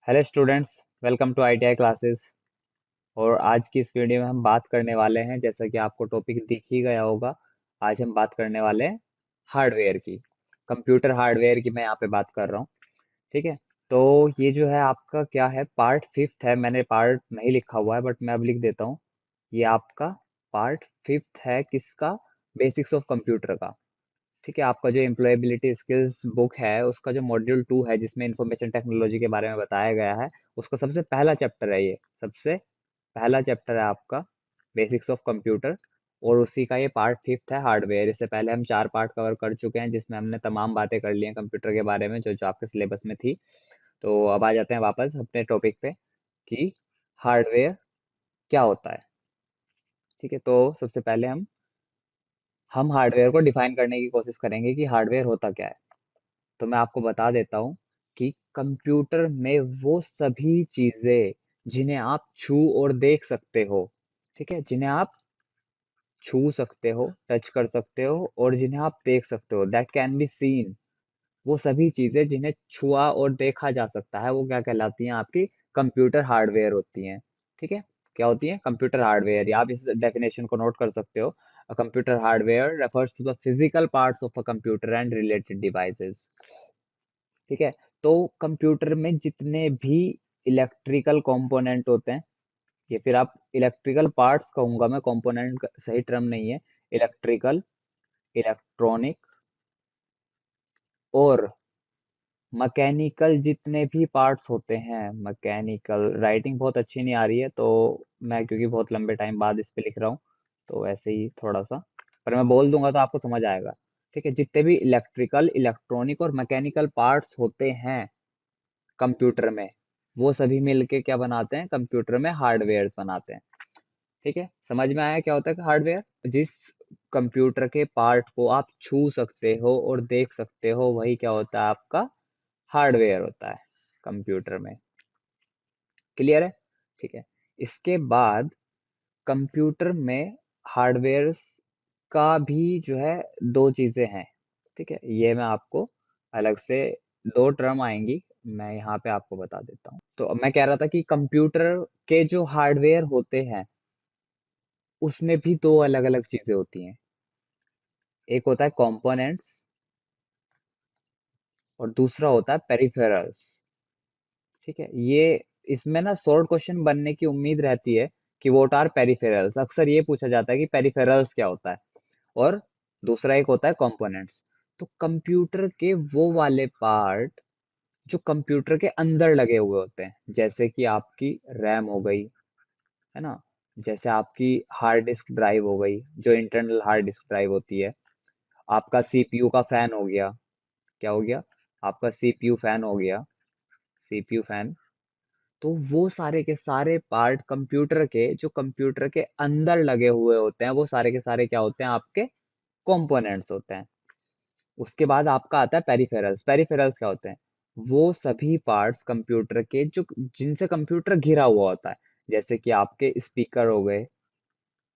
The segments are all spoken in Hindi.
Hello students, welcome to ITI classes. और आज की इस वीडियो में हम बात करने वाले हैं, जैसा कि आपको टॉपिक दिख ही गया होगा। आज हम बात करने वाले हैं हार्डवेयर की, कंप्यूटर हार्डवेयर की मैं यहाँ पे बात कर रहा हूँ। ठीक है। तो ये जो है आपका क्या है, पार्ट फिफ्थ है। मैंने पार्ट नहीं लिखा हुआ है बट मैं अब लिख देता हूँ। ये आपका पार्ट फिफ्थ है किसका? बेसिक्स ऑफ कंप्यूटर का। ठीक है। आपका जो एम्प्लॉयबिलिटी स्किल्स बुक है उसका जो मॉड्यूल 2 है, जिसमें इंफॉर्मेशन टेक्नोलॉजी के बारे में बताया गया है, उसका सबसे पहला चैप्टर है ये। सबसे पहला चैप्टर है आपका बेसिक्स ऑफ कंप्यूटर। और उसी का ये पार्ट फिफ्थ है, हार्डवेयर। इससे पहले हम 4 पार्ट कवर कर चुके हैं, जिसमें हमने तमाम बातें कर ली हैं कंप्यूटर के बारे में, जो जो आपके सिलेबस में थी। तो अब आ जाते हैं वापस अपने टॉपिक पे कि हार्डवेयर क्या होता है। ठीक है। तो सबसे पहले हम हार्डवेयर को डिफाइन करने की कोशिश करेंगे कि हार्डवेयर होता क्या है। तो मैं आपको बता देता हूँ कि कंप्यूटर में वो सभी चीजें जिन्हें आप छू और देख सकते हो। ठीक है। जिन्हें आप छू सकते हो, टच कर सकते हो, और जिन्हें आप देख सकते हो, दैट कैन बी सीन। वो सभी चीजें जिन्हें छुआ और देखा जा सकता है, वो क्या कहलाती हैं? आपकी कंप्यूटर हार्डवेयर होती हैं। ठीक है। क्या होती है? Computer hardware. या आप इस डेफिनेशन को नोट कर सकते हो। Computer hardware refers to the physical parts of a computer and related devices. ठीक है। तो कंप्यूटर में जितने भी इलेक्ट्रिकल कंपोनेंट होते हैं, ये फिर आप इलेक्ट्रिकल पार्ट्स कहूंगा मैं, कंपोनेंट सही टर्म नहीं है। इलेक्ट्रिकल, इलेक्ट्रॉनिक और मैकेनिकल जितने भी पार्ट्स होते हैं, मैकेनिकल राइटिंग बहुत अच्छी नहीं आ रही है तो मैं, क्योंकि बहुत लंबे टाइम बाद इस पे लिख रहा हूँ, तो ऐसे ही थोड़ा सा, पर मैं बोल दूंगा तो आपको समझ आएगा। ठीक है। जितने भी इलेक्ट्रिकल, इलेक्ट्रॉनिक और मैकेनिकल पार्ट्स होते हैं कंप्यूटर में, वो सभी मिलके क्या बनाते हैं? कंप्यूटर में हार्डवेयर्स बनाते हैं। ठीक है। समझ में आया क्या होता है हार्डवेयर? जिस कंप्यूटर के पार्ट को आप छू सकते हो और देख सकते हो, वही क्या होता है? आपका हार्डवेयर होता है कंप्यूटर में। क्लियर है? ठीक है। इसके बाद कंप्यूटर में हार्डवेयर का भी जो है दो चीजें हैं। ठीक है। ये मैं आपको अलग से, दो टर्म आएंगी, मैं यहाँ पे आपको बता देता हूँ। तो अब मैं कह रहा था कि कंप्यूटर के जो हार्डवेयर होते हैं उसमें भी दो अलग अलग चीजें होती हैं। एक होता है कंपोनेंट्स और दूसरा होता है पेरिफेरल्स। ठीक है। ये इसमें ना शॉर्ट क्वेश्चन बनने की उम्मीद रहती है कि व्हाट आर पेरिफेरल्स। अक्सर ये पूछा जाता है कि पेरिफेरल्स क्या होता है। और दूसरा एक होता है कंपोनेंट्स। तो कंप्यूटर के वो वाले पार्ट जो कंप्यूटर के अंदर लगे हुए होते हैं, जैसे कि आपकी रैम हो गई, है ना, जैसे आपकी हार्ड डिस्क ड्राइव हो गई, जो इंटरनल हार्ड डिस्क ड्राइव होती है, आपका सीपीयू का फैन हो गया। क्या हो गया? आपका सीपीयू फैन हो गया, सीपीयू फैन। तो वो सारे के सारे पार्ट कंप्यूटर के, जो कंप्यूटर के अंदर लगे हुए होते हैं, वो सारे के सारे क्या होते हैं? आपके कंपोनेंट्स होते हैं। उसके बाद आपका आता है पेरिफेरल्स। पेरिफेरल्स क्या होते हैं? वो सभी पार्ट्स कंप्यूटर के जो, जिनसे कंप्यूटर घिरा हुआ होता है, जैसे कि आपके स्पीकर हो गए,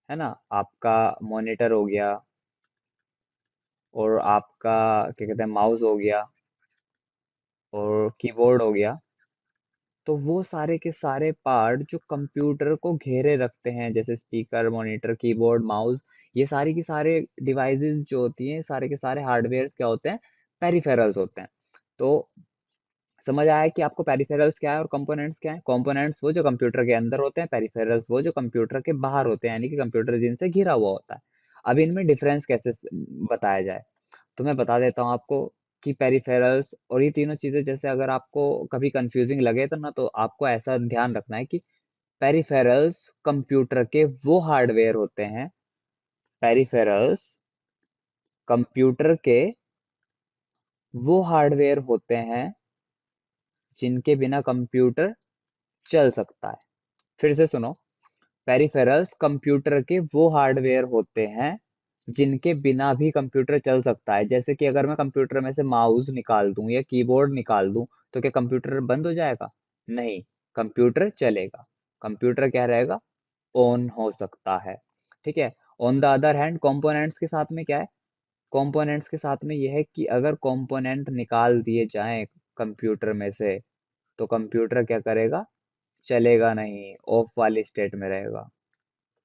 है ना, आपका मॉनिटर हो गया, और आपका क्या कहते हैं, माउस हो गया, और कीबोर्ड हो गया। तो वो सारे के सारे पार्ट जो कंप्यूटर को घेरे रखते हैं, जैसे स्पीकर, मॉनिटर, कीबोर्ड, माउस, ये सारी की सारे डिवाइसेस जो होती हैं, सारे के सारे हार्डवेयर क्या होते हैं? पेरिफेरल्स होते हैं। तो समझ आया कि आपको पेरिफेरल्स क्या है और कंपोनेंट्स क्या है? कंपोनेंट्स वो जो कंप्यूटर के अंदर होते हैं, पेरिफेरल्स वो जो कंप्यूटर के बाहर होते हैं, यानी कि कंप्यूटर जिनसे घिरा हुआ होता है। अब इनमें डिफरेंस कैसे बताया जाए? तो मैं बता देता हूँ आपको कि पेरिफेरल्स और ये तीनों चीजें, जैसे अगर आपको कभी कंफ्यूजिंग लगे तो ना, तो आपको ऐसा ध्यान रखना है कि पेरिफेरल्स कंप्यूटर के वो हार्डवेयर होते हैं, पेरिफेरल्स कंप्यूटर के वो हार्डवेयर होते हैं जिनके बिना कंप्यूटर चल सकता है। फिर से सुनो, पेरिफेरल्स कंप्यूटर के वो हार्डवेयर होते हैं जिनके बिना भी कंप्यूटर चल सकता है। जैसे कि अगर मैं कंप्यूटर में से माउस निकाल दूं या कीबोर्ड निकाल दूं, तो क्या कंप्यूटर बंद हो जाएगा? नहीं, कंप्यूटर चलेगा। कंप्यूटर क्या रहेगा? ऑन हो सकता है। ठीक है। On the other hand components के साथ में क्या है? कंपोनेंट्स के साथ में यह है कि अगर कंपोनेंट निकाल दिए जाएं कंप्यूटर में से, तो कंप्यूटर क्या करेगा, चलेगा नहीं, ऑफ वाली स्टेट में रहेगा।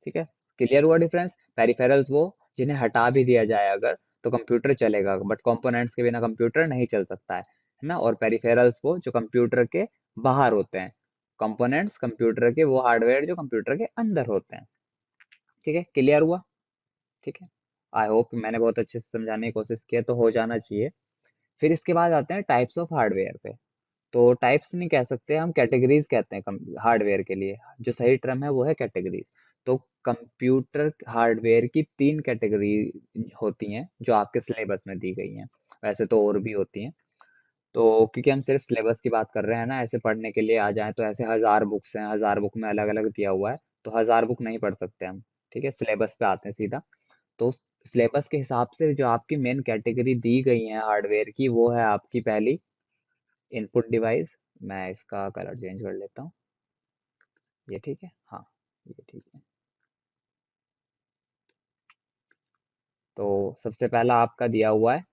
ठीक है, क्लियर हुआ डिफरेंस। पेरिफेरल्स वो जिन्हें हटा भी दिया जाए अगर, तो कंप्यूटर चलेगा, बट कंपोनेंट्स के बिना कंप्यूटर नहीं चल सकता है ना। और पेरिफेरल्स वो जो कंप्यूटर के बाहर होते हैं, कंपोनेंट्स कंप्यूटर के वो हार्डवेयर जो कंप्यूटर के अंदर होते हैं। ठीक है, क्लियर हुआ। ठीक है, आई होप मैंने बहुत अच्छे से समझाने की कोशिश की है, तो हो जाना चाहिए। फिर इसके बाद आते हैं टाइप्स ऑफ हार्डवेयर पे। तो टाइप्स नहीं कह सकते, हम कैटेगरीज कहते हैं हार्डवेयर के लिए। जो सही टर्म है वो है कैटेगरीज। तो कंप्यूटर हार्डवेयर की 3 कैटेगरी होती हैं जो आपके सिलेबस में दी गई हैं। वैसे तो और भी होती हैं, तो क्योंकि हम सिर्फ सिलेबस की बात कर रहे हैं ना, ऐसे पढ़ने के लिए आ जाएं तो ऐसे 1000 बुक्स हैं, 1000 बुक में अलग अलग दिया हुआ है, तो 1000 बुक नहीं पढ़ सकते हम। ठीक है, सिलेबस पे आते हैं सीधा। तो सिलेबस के हिसाब से जो आपकी मेन कैटेगरी दी गई है हार्डवेयर की, वो है आपकी पहली इनपुट डिवाइस। मैं इसका कलर चेंज कर लेता हूँ, ये ठीक है, हाँ ये ठीक है। तो सबसे पहला आपका दिया हुआ है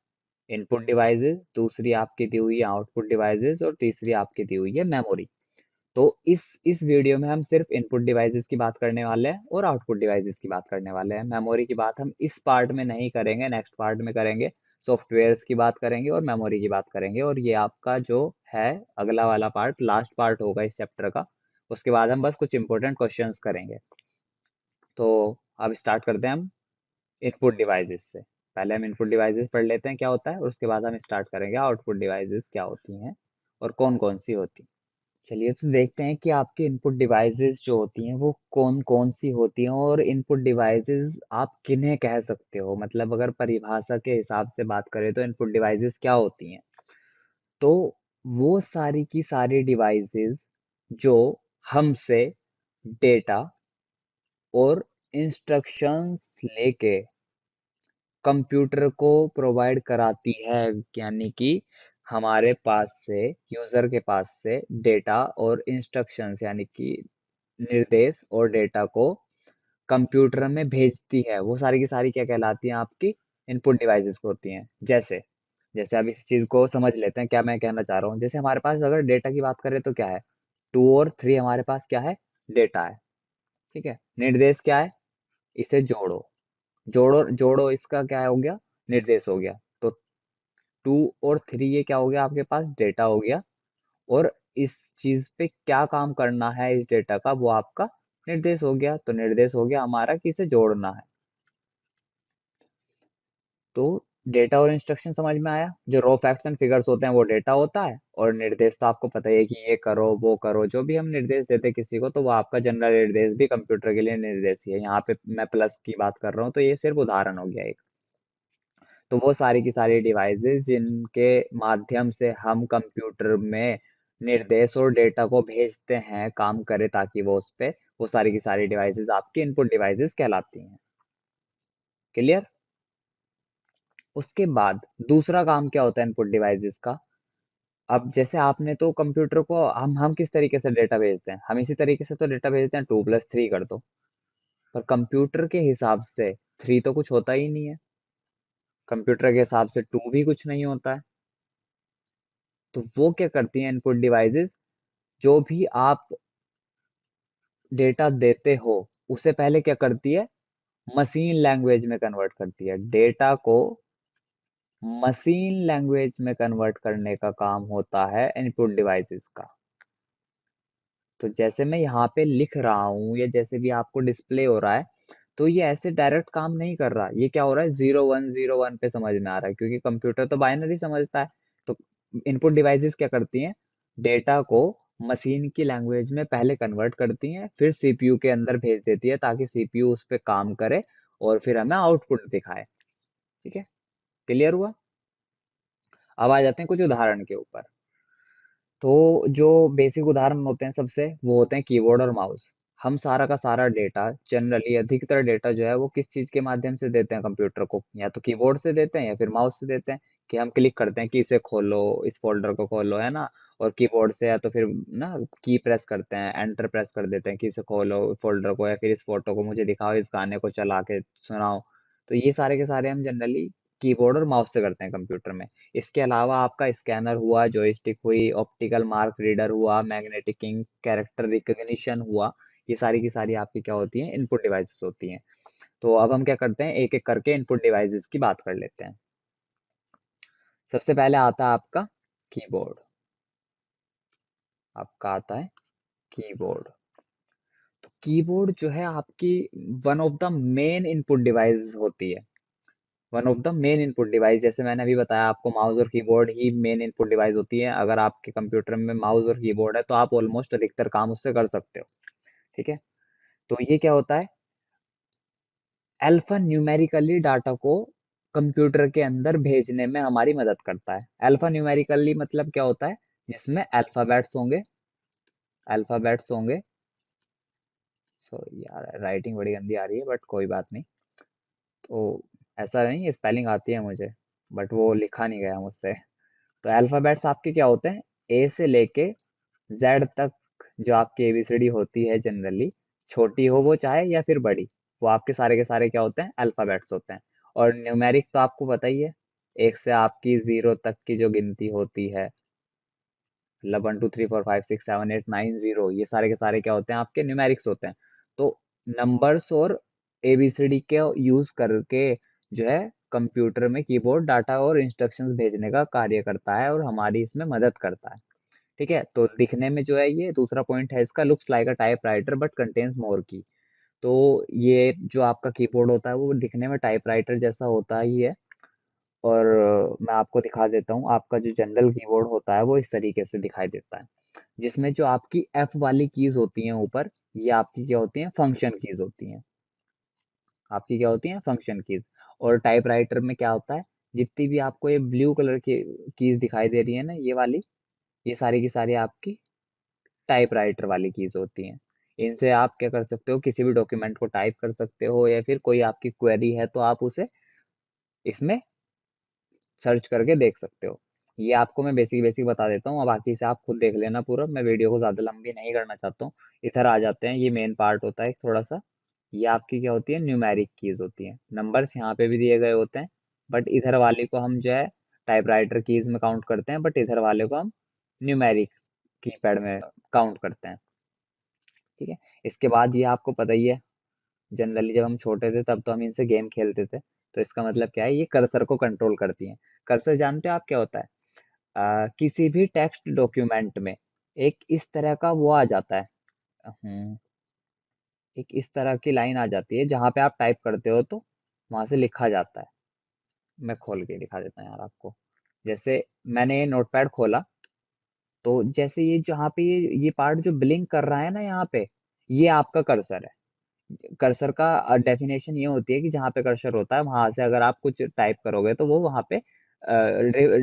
इनपुट डिवाइसेस, दूसरी आपकी दी हुई है आउटपुट डिवाइसेस, और तीसरी आपकी दी हुई है मेमोरी। तो इस वीडियो में हम सिर्फ इनपुट डिवाइसेस की बात करने वाले हैं और आउटपुट डिवाइसेस की बात करने वाले हैं। मेमोरी की बात हम इस पार्ट में नहीं करेंगे, नेक्स्ट पार्ट में करेंगे। सॉफ्टवेयर्स की बात करेंगे और मेमोरी की बात करेंगे, और ये आपका जो है अगला वाला पार्ट, लास्ट पार्ट होगा इस चैप्टर का। उसके बाद हम बस कुछ इंपॉर्टेंट क्वेश्चंस करेंगे। तो अब स्टार्ट करते हैं हम इनपुट डिवाइसेस से। पहले हम इनपुट डिवाइसेस पढ़ लेते हैं क्या होता है, और उसके बाद हम स्टार्ट करेंगे आउटपुट डिवाइसेस क्या होती हैं और कौन कौन सी होती हैं। चलिए तो देखते हैं कि आपकी इनपुट डिवाइसेस जो होती हैं वो कौन कौन सी होती हैं, और इनपुट डिवाइसेस आप किन्हें कह सकते हो। मतलब अगर परिभाषा के हिसाब से बात करें तो इनपुट डिवाइसेस क्या होती हैं, तो वो सारी की सारी डिवाइसेस जो हमसे डेटा और इंस्ट्रक्शंस लेके कंप्यूटर को प्रोवाइड कराती है। यानी कि हमारे पास से, यूजर के पास से डेटा और इंस्ट्रक्शंस यानी कि निर्देश और डेटा को कंप्यूटर में भेजती है। वो सारी की सारी क्या कहलाती हैं, आपकी इनपुट डिवाइसेस को होती हैं। जैसे जैसे अब इस चीज को समझ लेते हैं क्या मैं कहना चाह रहा हूँ। जैसे हमारे पास अगर डेटा की बात करें तो क्या है, 2 और 3 हमारे पास क्या है, डेटा है। ठीक है, निर्देश क्या है, इसे जोड़ो, जोड़ो जोड़ो, इसका क्या हो गया, निर्देश हो गया। तो 2 और 3 ये क्या हो गया, आपके पास डेटा हो गया। और इस चीज पे क्या काम करना है इस डेटा का, वो आपका निर्देश हो गया। तो निर्देश हो गया हमारा कि इसे जोड़ना है। तो डेटा और इंस्ट्रक्शन समझ में आया। जो रॉ फैक्ट्स एंड फिगर्स होते हैं वो डेटा होता है, और निर्देश तो आपको पता ही है कि ये करो वो करो, जो भी हम निर्देश देते हैं किसी को, तो वो आपका जनरल निर्देश भी कंप्यूटर के लिए निर्देश ही है। यहाँ पे मैं प्लस की बात कर रहा हूँ, तो ये सिर्फ उदाहरण हो गया एक। तो वो सारी की सारी डिवाइसेस जिनके माध्यम से हम कंप्यूटर में निर्देश और डेटा को भेजते हैं काम करे ताकि वो उस पे, वो सारी की सारी डिवाइसेस आपकी इनपुट डिवाइसेस कहलाती हैं। क्लियर। उसके बाद दूसरा काम क्या होता है इनपुट डिवाइसेस का। अब जैसे आपने तो कंप्यूटर को, हम किस तरीके से डेटा भेजते हैं, हम इसी तरीके से तो डेटा भेजते हैं, 2 + 3 कर दो। पर कंप्यूटर के हिसाब से 3 तो कुछ होता ही नहीं है, कंप्यूटर के हिसाब से 2 भी कुछ नहीं होता है। तो वो क्या करती हैं इनपुट डिवाइसेस, जो भी आप डेटा देते हो उसे पहले क्या करती है, मशीन लैंग्वेज में कन्वर्ट करती है। डेटा को मशीन लैंग्वेज में कन्वर्ट करने का काम होता है इनपुट डिवाइसेस का। तो जैसे मैं यहाँ पे लिख रहा हूँ या जैसे भी आपको डिस्प्ले हो रहा है, तो ये ऐसे डायरेक्ट काम नहीं कर रहा। ये क्या हो रहा है, 0101 पे समझ में आ रहा है, क्योंकि कंप्यूटर तो बाइनरी समझता है। तो इनपुट डिवाइसेस क्या करती हैं, डेटा को मशीन की लैंग्वेज में पहले कन्वर्ट करती हैं, फिर सीपीयू के अंदर भेज देती है ताकि सीपीयू उस पर काम करे और फिर हमें आउटपुट दिखाए। ठीक है, क्लियर हुआ। अब आ जाते हैं कुछ उदाहरण के ऊपर। तो जो बेसिक उदाहरण होते हैं सबसे, वो होते हैं कीबोर्ड और माउस। हम सारा का सारा डेटा, जनरली अधिकतर डेटा जो है वो किस चीज के माध्यम से देते हैं कंप्यूटर को, या तो कीबोर्ड से देते हैं या फिर माउस से देते हैं। कि हम क्लिक करते हैं कि इसे खोलो, इस फोल्डर को खोलो, है ना। और कीबोर्ड से या तो फिर ना की प्रेस करते हैं, एंटर प्रेस कर देते हैं कि इसे खोलो फोल्डर को, या फिर इस फोटो को मुझे दिखाओ, इस गाने को चला के सुनाओ। तो ये सारे के सारे हम जनरली कीबोर्ड और माउस से करते हैं कंप्यूटर में। इसके अलावा आपका स्कैनर हुआ, जॉयस्टिक हुई, ऑप्टिकल मार्क रीडर हुआ, मैग्नेटिक इंक, कैरेक्टर रिकग्निशन हुआ, ये सारी की सारी आपकी क्या होती हैं, इनपुट डिवाइसेस होती हैं। तो अब हम क्या करते हैं, एक एक करके इनपुट डिवाइसेस की बात कर लेते हैं। सबसे पहले आता है आपका कीबोर्ड। आपका आता है कीबोर्ड। तो कीबोर्ड जो है आपकी one of the main input device होती है। One of the main input device, जैसे मैंने अभी बताया आपको, माउस और कीबोर्ड ही मेन इनपुट डिवाइस होती है। अगर आपके कंप्यूटर में माउस और कीबोर्ड है तो आप ऑलमोस्ट अधिकतर काम उससे कर सकते हो। ठीक है। तो ये क्या होता है, अल्फा न्यूमेरिकली डाटा को कंप्यूटर के अंदर भेजने में हमारी मदद करता है। अल्फा न्यूमेरिकली मतलब क्या होता है, जिसमें अल्फाबेट्स होंगे, अल्फाबेट्स होंगे। सॉरी यार, राइटिंग बड़ी गंदी आ रही है, बट कोई बात नहीं। तो ऐसा नहीं, स्पेलिंग आती है मुझे, बट वो लिखा नहीं गया मुझसे। तो अल्फाबेट्स आपके क्या होते हैं, ए से लेके जेड तक। जो आपकी एबीसीडी होती है जनरली, छोटी हो वो चाहे या फिर बड़ी, वो आपके सारे के सारे क्या होते हैं, अल्फाबेट्स होते हैं। और न्यूमेरिक तो आपको पता ही है, एक से आपकी जीरो तक की जो गिनती होती है, मतलब 1 2 3 4 5 6 7 8 9 0, ये सारे के सारे क्या होते हैं, आपके न्यूमेरिक्स होते हैं। तो नंबर्स और एबीसीडी के यूज करके जो है कंप्यूटर में कीबोर्ड डाटा और इंस्ट्रक्शंस भेजने का कार्य करता है और हमारी इसमें मदद करता है। ठीक है। तो दिखने में जो है, ये दूसरा पॉइंट है इसका, looks like a typewriter but contains मोर की। तो ये जो आपका कीबोर्ड होता है वो दिखने में टाइपराइटर जैसा होता ही है। और मैं आपको दिखा देता हूँ, आपका जो जनरल कीबोर्ड होता है वो इस तरीके से दिखाई देता है, जिसमें जो आपकी एफ वाली कीज होती हैं ऊपर, ये आपकी क्या होती हैं, फंक्शन कीज होती हैं। आपकी क्या होती हैं, फंक्शन कीज। और टाइपराइटर में क्या होता है, जितनी भी आपको ये ब्लू कलर की कीज दिखाई दे रही है ना, ये वाली, ये सारी की सारी आपकी टाइपराइटर वाली कीज होती हैं। इनसे आप क्या कर सकते हो, किसी भी डॉक्यूमेंट को टाइप कर सकते हो, या फिर कोई आपकी क्वेरी है तो आप उसे इसमें सर्च करके देख सकते हो। ये आपको मैं बेसिक बेसिक बता देता हूँ, अब बाकी से आप खुद देख लेना पूरा, मैं वीडियो को ज़्यादा लंबी नहीं करना चाहता हूँ। इधर आ जाते हैं, ये मेन पार्ट होता है थोड़ा सा। ये आपकी क्या होती है, न्यूमेरिक कीज होती हैं। नंबर्स यहाँ पे भी दिए गए होते हैं, बट इधर वाले को हम जो है टाइपराइटर कीज में काउंट करते हैं, बट इधर वाले को हम न्यूमेरिक कीपैड में काउंट करते हैं। ठीक है। इसके बाद ये आपको पता ही है, जनरली जब हम छोटे थे तब तो हम इनसे गेम खेलते थे। तो इसका मतलब क्या है, ये कर्सर को कंट्रोल करती हैं। कर्सर जानते हो आप क्या होता है, किसी भी टेक्स्ट डॉक्यूमेंट में एक इस तरह का वो आ जाता है, हम्म, एक इस तरह की लाइन आ जाती है जहां पे आप टाइप करते हो तो वहां से लिखा जाता है। मैं खोल के दिखा देता हूँ यार आपको। जैसे मैंने ये नोटपैड खोला, तो जैसे ये जहाँ पे ये पार्ट जो ब्लिंक कर रहा है ना यहाँ पे, ये आपका कर्सर है। कर्सर का डेफिनेशन ये होती है कि जहाँ पे कर्सर होता है वहां से अगर आप कुछ टाइप करोगे तो वो वहां पे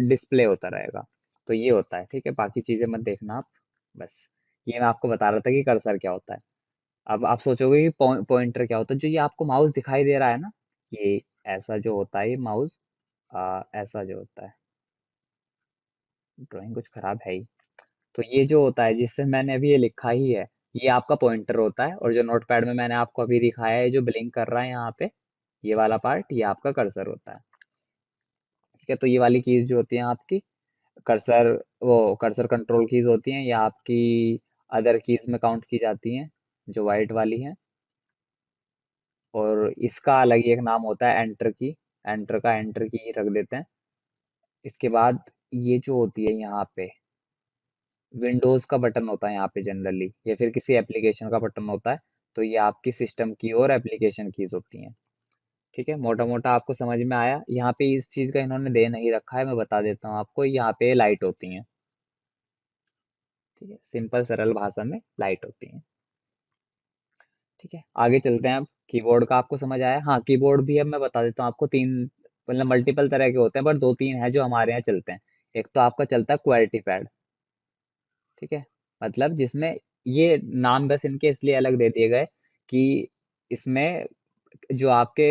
डिस्प्ले होता रहेगा। तो ये होता है। ठीक है, बाकी चीजें मत देखना आप, बस ये मैं आपको बता रहा था कि कर्सर क्या होता है। अब आप सोचोगे कि पॉइंटर क्या होता है, जो ये आपको माउस दिखाई दे रहा है ना, ये ऐसा जो होता है, ये माउस ऐसा जो होता है, ड्राइंग कुछ खराब है ही। तो ये जो होता है जिससे मैंने अभी ये लिखा ही है, ये आपका पॉइंटर होता है। और जो नोटपैड में मैंने आपको अभी दिखाया है जो ब्लिंक कर रहा है यहाँ पे, ये वाला पार्ट, ये आपका कर्सर होता है। ठीक है। तो ये वाली कीज जो होती हैं आपकी कर्सर, वो कर्सर कंट्रोल कीज होती हैं, या आपकी अदर कीज में काउंट की जाती हैं, जो वाइट वाली हैं। और इसका अलग ही एक नाम होता है, एंटर की। एंटर का एंटर की ही रख देते हैं। इसके बाद ये जो होती है यहाँ पे, विंडोज का बटन होता है यहाँ पे जनरली, या फिर किसी एप्लीकेशन का बटन होता है। तो ये आपकी सिस्टम की और एप्लीकेशन कीज होती हैं। ठीक है, मोटा मोटा आपको समझ में आया। यहाँ पे इस चीज का इन्होंने दे नहीं रखा है, मैं बता देता हूँ आपको, यहाँ पे लाइट होती हैं। ठीक है, सिंपल सरल भाषा में लाइट होती हैं। ठीक है, आगे चलते हैं। अब कीबोर्ड का आपको समझ आया। हाँ, कीबोर्ड भी अब मैं बता देता हूँ आपको, तीन मतलब मल्टीपल तरह के होते हैं, पर दो तीन है जो हमारे यहाँ चलते हैं। एक तो आपका चलता है क्वेर्टी पैड। ठीक है, मतलब जिसमें ये नाम बस इनके इसलिए अलग दे दिए गए कि इसमें जो आपके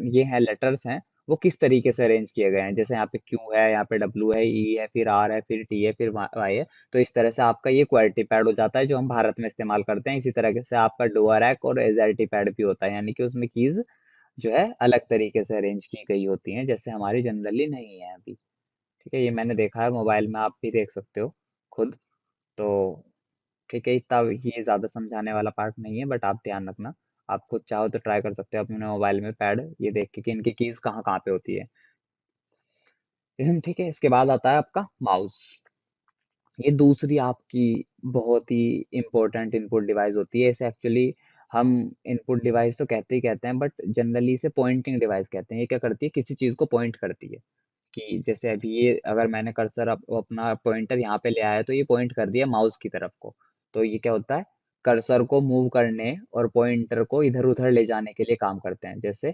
ये हैं लेटर्स हैं, वो किस तरीके से अरेंज किए गए हैं। जैसे यहाँ पे क्यू है, यहाँ पे डब्ल्यू है, ई है, फिर आर है, फिर टी है, फिर वाई है। तो इस तरह से आपका ये क्वेर्टी पैड हो जाता है जो हम भारत में इस्तेमाल करते हैं। इसी तरह से आपका डुअर रैक और एजर्टी पैड भी होता है, यानी कि उसमें कीज जो है अलग तरीके से अरेंज की गई होती हैं, जैसे हमारी जनरली नहीं है अभी। ठीक है, ये मैंने देखा है मोबाइल में, आप भी देख सकते हो खुद। तो ठीक है, इतना ये ज़्यादा समझाने वाला पार्ट नहीं है, बट आप ध्यान रखना। आप खुद चाहो तो ट्राई कर सकते हो अपने मोबाइल में पैड ये देख के कि इनकी कीज कहाँ कहाँ पे होती है। ठीक है, इसके बाद आता है आपका माउस। ये दूसरी आपकी बहुत ही इंपॉर्टेंट इनपुट डिवाइस होती है। इसे एक्चुअली हम इनपुट डिवाइस तो कहते ही कहते हैं, बट जनरली इसे पॉइंटिंग डिवाइस कहते हैं। ये क्या करती है, किसी चीज को पॉइंट करती है। कि जैसे अभी ये अगर मैंने कर्सर अपना पॉइंटर यहाँ पे ले आया तो ये पॉइंट कर दिया माउस की तरफ को। तो ये क्या होता है, कर्सर को मूव करने और पॉइंटर को इधर उधर ले जाने के लिए काम करते हैं। जैसे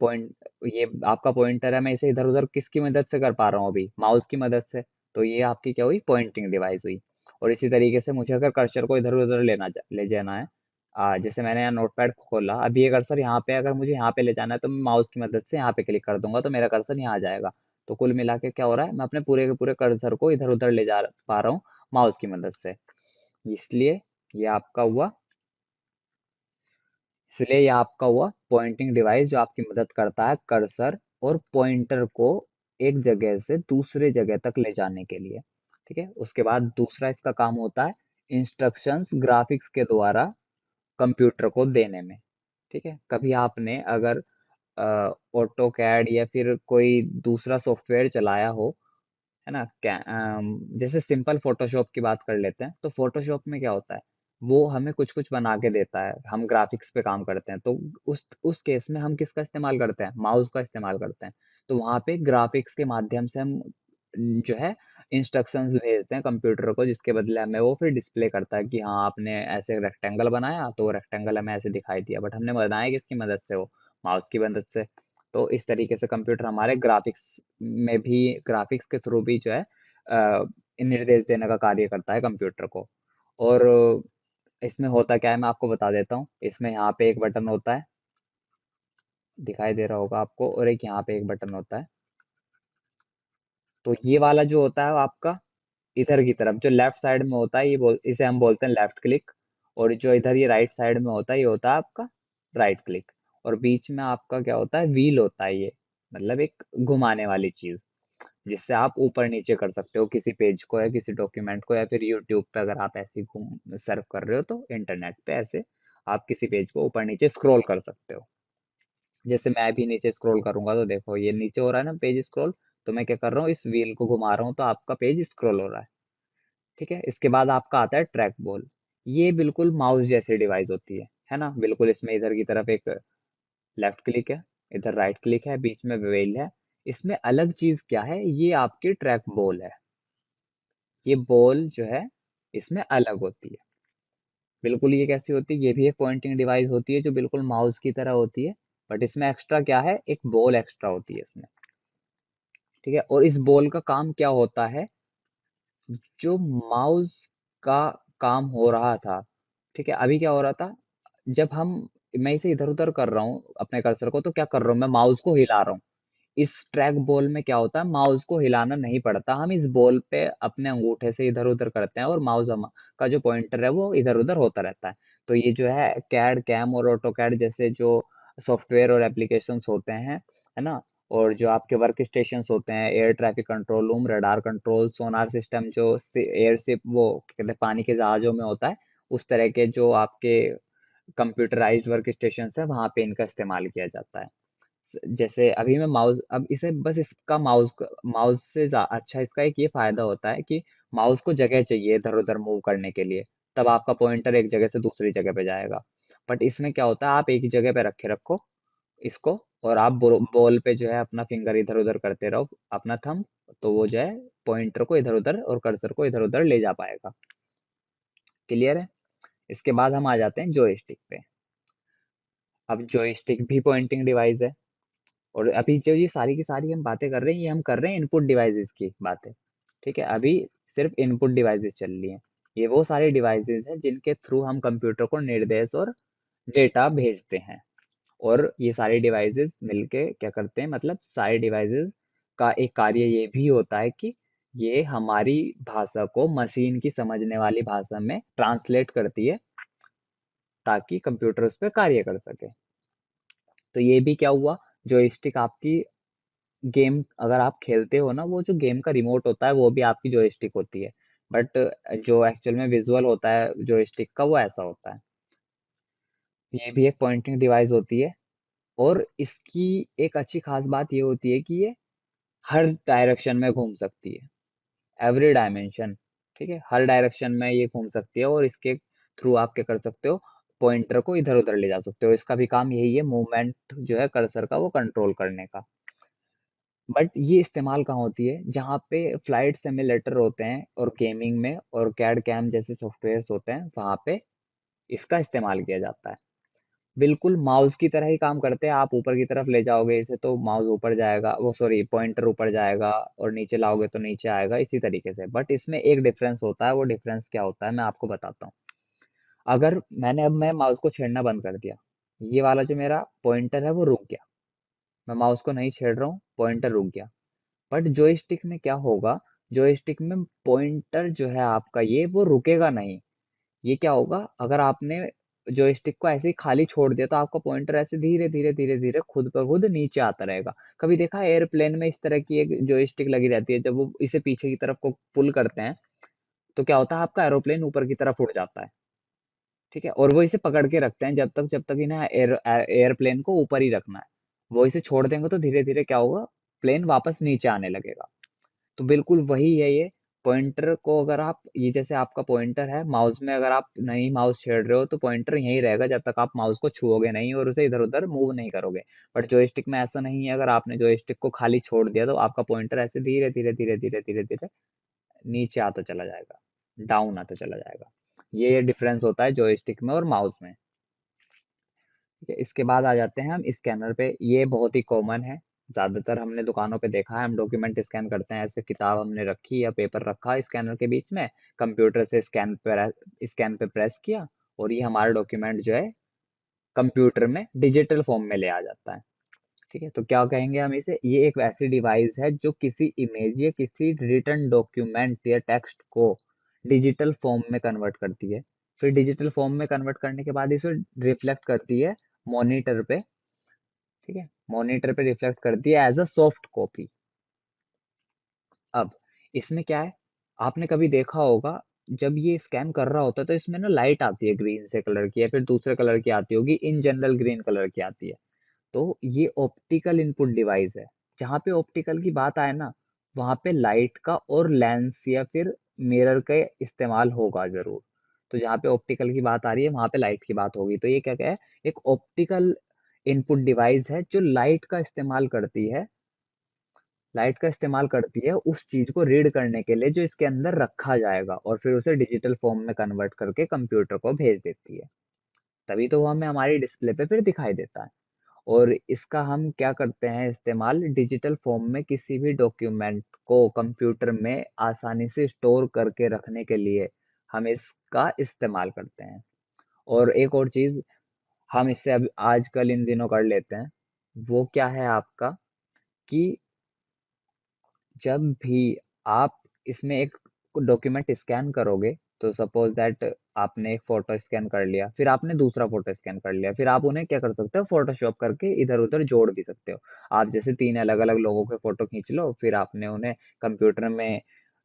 पॉइंट, ये आपका पॉइंटर है, मैं इसे इधर उधर किसकी मदद से कर पा रहा हूँ अभी, माउस की मदद से। तो ये आपकी क्या हुई, पॉइंटिंग डिवाइस हुई। और इसी तरीके से मुझे अगर कर्सर को इधर उधर ले जाना है, जैसे मैंने यहाँ नोटपैड खोला, अभी ये कर्सर यहाँ पे, अगर मुझे यहाँ पे ले जाना है तो मैं माउस की मदद से यहाँ पे क्लिक कर दूंगा तो मेरा कर्सर यहाँ आ जाएगा। तो कुल मिला के क्या हो रहा है, मैं अपने पूरे के पूरे कर्सर को इधर उधर ले जा पा रहा हूँ माउस की मदद से। इसलिए ये आपका हुआ इसलिए ये आपका हुआ पॉइंटिंग डिवाइस, जो आपकी मदद करता है कर्सर और पॉइंटर को एक जगह से दूसरे जगह तक ले जाने के लिए। ठीक है, उसके बाद दूसरा इसका काम होता है इंस्ट्रक्शंस ग्राफिक्स के द्वारा कंप्यूटर को देने में। ठीक है, कभी आपने अगर ऑटो कैड या फिर कोई दूसरा सॉफ्टवेयर चलाया हो, है ना, जैसे सिंपल फोटोशॉप की बात कर लेते हैं, तो फोटोशॉप में क्या होता है, वो हमें कुछ कुछ बना के देता है, हम ग्राफिक्स पे काम करते हैं, तो उस केस में हम किसका इस्तेमाल करते हैं, माउस का इस्तेमाल करते हैं। तो वहां पे ग्राफिक्स के माध्यम से हम जो है इंस्ट्रक्शंस भेजते हैं कंप्यूटर को, जिसके बदले हमें वो फिर डिस्प्ले करता है कि हाँ आपने ऐसे रेक्टेंगल बनाया, तो रेक्टेंगल हमें ऐसे दिखाई दिया, बट हमने बनाया किसकी मदद से, वो माउस की मदद से। तो इस तरीके से कंप्यूटर हमारे ग्राफिक्स के थ्रू भी जो है निर्देश देने का कार्य करता है कंप्यूटर को। और इसमें होता क्या है, मैं आपको बता देता हूँ। इसमें यहाँ पे एक बटन होता है, दिखाई दे रहा होगा आपको, और एक यहाँ पे एक बटन होता है। तो ये वाला जो होता है वो आपका इधर की तरफ जो लेफ्ट साइड में होता है, इसे हम बोलते हैं लेफ्ट क्लिक। और जो इधर ये राइट साइड में होता है, ये होता है आपका राइट क्लिक। और बीच में आपका क्या होता है, व्हील होता है ये, मतलब एक घुमाने वाली चीज, जिससे आप ऊपर नीचे कर सकते हो किसी पेज को या किसी डॉक्यूमेंट को, या फिर यूट्यूब पे अगर आप ऐसे घूम सर्व कर रहे हो तो इंटरनेट पे ऐसे आप किसी पेज को ऊपर नीचे स्क्रॉल कर सकते हो। जैसे मैं भी नीचे स्क्रॉल करूंगा तो देखो ये नीचे हो रहा है ना पेज स्क्रॉल, तो मैं क्या कर रहा हूँ, इस व्हील को घुमा रहा हूँ तो आपका पेज स्क्रॉल हो रहा है। ठीक है, इसके बाद आपका आता है ट्रैक बॉल। ये बिल्कुल माउस जैसी डिवाइस होती है ना, बिल्कुल इसमें इधर की तरफ एक लेफ्ट क्लिक है, इधर राइट क्लिक है, बीच में व्हील है। इसमें अलग चीज क्या है, ये आपकी ट्रैक बॉल है। ये बॉल जो है इसमें अलग होती है। बिल्कुल ये कैसी होती है, ये भी एक पॉइंटिंग डिवाइस होती है जो बिल्कुल माउस की तरह होती है, बट इसमें एक्स्ट्रा क्या है, एक बॉल एक्स्ट्रा होती है इसमें। ठीक है, और इस बॉल का काम क्या होता है, जो माउस का काम हो रहा था, ठीक है, अभी क्या हो रहा था, जब हम मैं इसे इधर उधर कर रहा हूँ अपने कर्सर को, तो क्या कर रहा हूँ, मैं माउस को हिला रहा हूँ। इस ट्रैक बॉल में क्या होता है, माउस को हिलाना नहीं पड़ता, हम इस बॉल पे अपने अंगूठे से इधर उधर करते हैं और माउस हम का जो पॉइंटर है वो इधर उधर होता रहता है। तो ये जो है कैड कैम और ऑटो कैड जैसे जो सॉफ्टवेयर और एप्लीकेशंस होते हैं, है ना, और जो आपके वर्क स्टेशंस होते हैं, air traffic control room, radar control, sonar system, जो एयरशिप, वो क्या कहते हैं पानी के जहाजों में होता है, उस तरह के जो आपके कंप्यूटराइज्ड वर्क स्टेशन है, वहां पे इनका इस्तेमाल किया जाता है। जैसे अभी मैं माउस, अब इसे बस इसका माउस से अच्छा इसका एक ये फायदा होता है कि माउस को जगह चाहिए इधर उधर मूव करने के लिए, तब आपका पॉइंटर एक जगह से दूसरी जगह पे जाएगा। बट इसमें क्या होता है, आप एक ही जगह पे रखे रखो इसको, और आप बॉल पे जो है अपना फिंगर इधर उधर करते रहो, अपना थंब, तो वो जो है पॉइंटर को इधर उधर और कर्सर को इधर उधर ले जा पाएगा। क्लियर है। इसके बाद हम आ जाते हैं जॉयस्टिक पे। अब जॉयस्टिक भी पॉइंटिंग डिवाइस है। और अभी जो ये सारी की सारी हम बातें कर रहे हैं, ये हम कर रहे हैं इनपुट डिवाइसेस की बातें। ठीक है, अभी सिर्फ इनपुट डिवाइसेस चल रही हैं। ये वो सारी डिवाइसेस हैं जिनके थ्रू हम कंप्यूटर को निर्देश और डेटा भेजते हैं। और ये सारी डिवाइसेस मिलके क्या करते हैं, मतलब सारी डिवाइसेस का एक कार्य ये भी होता है कि ये हमारी भाषा को मशीन की समझने वाली भाषा में ट्रांसलेट करती है, ताकि कंप्यूटर उस पर कार्य कर सके। तो ये भी क्या हुआ, जॉयस्टिक आपकी गेम अगर आप खेलते हो ना, वो जो गेम का रिमोट होता है वो भी आपकी जॉयस्टिक होती है, बट जो एक्चुअल में विजुअल होता है जॉयस्टिक का वो ऐसा होता है। ये भी एक पॉइंटिंग डिवाइस होती है, और इसकी एक अच्छी खास बात ये होती है कि ये हर डायरेक्शन में घूम सकती है, एवरी डायमेंशन। ठीक है, हर डायरेक्शन में ये घूम सकती है, और इसके थ्रू आप क्या कर सकते हो, पॉइंटर को इधर उधर ले जा सकते हो। इसका भी काम यही है, मूवमेंट जो है कर्सर का वो कंट्रोल करने का। बट ये इस्तेमाल कहाँ होती है, जहाँ पे फ्लाइट सिमुलेटर होते हैं और गेमिंग में और कैड कैम जैसे सॉफ्टवेयर्स होते हैं, वहाँ पे इसका इस्तेमाल किया जाता है। बिल्कुल माउस की तरह ही काम करते हैं, आप ऊपर की तरफ ले जाओगे इसे तो माउस ऊपर जाएगा, वो सॉरी पॉइंटर ऊपर जाएगा, और नीचे लाओगे तो नीचे आएगा, इसी तरीके से। बट इसमें एक डिफरेंस होता है, वो डिफरेंस क्या होता है मैं आपको बताता हूँ। अगर मैं माउस को छेड़ना बंद कर दिया, ये वाला जो मेरा पॉइंटर है वो रुक गया, मैं माउस को नहीं छेड़ रहा हूँ, पॉइंटर रुक गया। बट जॉयस्टिक में क्या होगा, जॉयस्टिक में पॉइंटर जो है आपका ये वो रुकेगा नहीं। ये क्या होगा, अगर आपने जॉयस्टिक को ऐसे ही खाली छोड़ दिया तो आपका पॉइंटर ऐसे धीरे धीरे धीरे धीरे खुद ब खुद नीचे आता रहेगा। कभी देखा है एयरप्लेन में इस तरह की एक जॉयस्टिक लगी रहती है, जब वो इसे पीछे की तरफ को पुल करते हैं तो क्या होता है, आपका एरोप्लेन ऊपर की तरफ उड़ जाता है। ठीक है, और वो इसे पकड़ के रखते हैं जब तक इन्हें एयरप्लेन को ऊपर ही रखना है। वो इसे छोड़ देंगे तो धीरे धीरे क्या होगा, प्लेन वापस नीचे आने लगेगा। तो बिल्कुल वही है ये, पॉइंटर को अगर आप, ये जैसे आपका पॉइंटर है माउस में, अगर आप नहीं माउस छेड़ रहे हो तो पॉइंटर यहीं रहेगा जब तक आप माउस को छुओगे नहीं और उसे इधर उधर मूव नहीं करोगे। बट जॉयस्टिक में ऐसा नहीं है, अगर आपने जॉयस्टिक को खाली छोड़ दिया तो आपका पॉइंटर ऐसे धीरे धीरे धीरे धीरे धीरे धीरे नीचे आता चला जाएगा, डाउन आता चला जाएगा। ये डिफरेंस होता है जॉयस्टिक में और माउस में। ठीक है, इसके बाद आ जाते हैं हम स्कैनर पे। ये बहुत ही कॉमन है, ज्यादातर हमने दुकानों पे देखा है, हम डॉक्यूमेंट स्कैन करते हैं, ऐसे किताब हमने रखी या पेपर रखा स्कैनर के बीच में, कंप्यूटर से स्कैन पे प्रेस किया, और ये हमारा डॉक्यूमेंट जो है कंप्यूटर में डिजिटल फॉर्म में ले आ जाता है। ठीक है, तो क्या कहेंगे हम इसे, ये एक ऐसी डिवाइस है जो किसी इमेज या किसी रिटन डॉक्यूमेंट या टेक्स्ट को डिजिटल फॉर्म में कन्वर्ट करती है। फिर डिजिटल फॉर्म में कन्वर्ट करने के बाद इसे रिफ्लेक्ट करती है मॉनिटर पे। ठीक है, मॉनिटर पे रिफ्लेक्ट करती है एज अ सॉफ्ट कॉपी। अब इसमें क्या है, आपने कभी देखा होगा, जब ये स्कैन कर रहा होता है तो इसमें ना लाइट आती है ग्रीन से कलर की, या फिर दूसरे कलर की आती होगी, इन जनरल ग्रीन कलर की आती है। तो ये ऑप्टिकल इनपुट डिवाइस है। जहाँ पे ऑप्टिकल की बात आए ना, वहाँ पे लाइट का और लेंस या फिर मिरर का इस्तेमाल होगा जरूर। तो जहाँ पे ऑप्टिकल की बात आ रही है वहाँ पे लाइट की बात होगी। तो ये क्या क्या है, एक ऑप्टिकल इनपुट डिवाइस है जो लाइट का इस्तेमाल करती है उस चीज को रीड करने के लिए जो इसके अंदर रखा जाएगा, और फिर उसे डिजिटल फॉर्म में कन्वर्ट करके कंप्यूटर को भेज देती है। तभी तो वो हमें हमारी डिस्प्ले पे फिर दिखाई देता है। और इसका हम क्या करते हैं इस्तेमाल, डिजिटल फॉर्म में किसी भी डॉक्यूमेंट को कंप्यूटर में आसानी से स्टोर करके रखने के लिए हम इसका इस्तेमाल करते हैं। और एक और चीज हम इससे अब आजकल इन दिनों कर लेते हैं, वो क्या है आपका, कि जब भी आप इसमें एक डॉक्यूमेंट स्कैन करोगे, तो सपोज दैट आपने एक फोटो स्कैन कर लिया, फिर आपने दूसरा फोटो स्कैन कर लिया, फिर आप उन्हें क्या कर सकते हो, फोटोशॉप करके इधर उधर जोड़ भी सकते हो। आप जैसे तीन अलग अलग लोगों के फोटो खींच लो, फिर आपने उन्हें कंप्यूटर में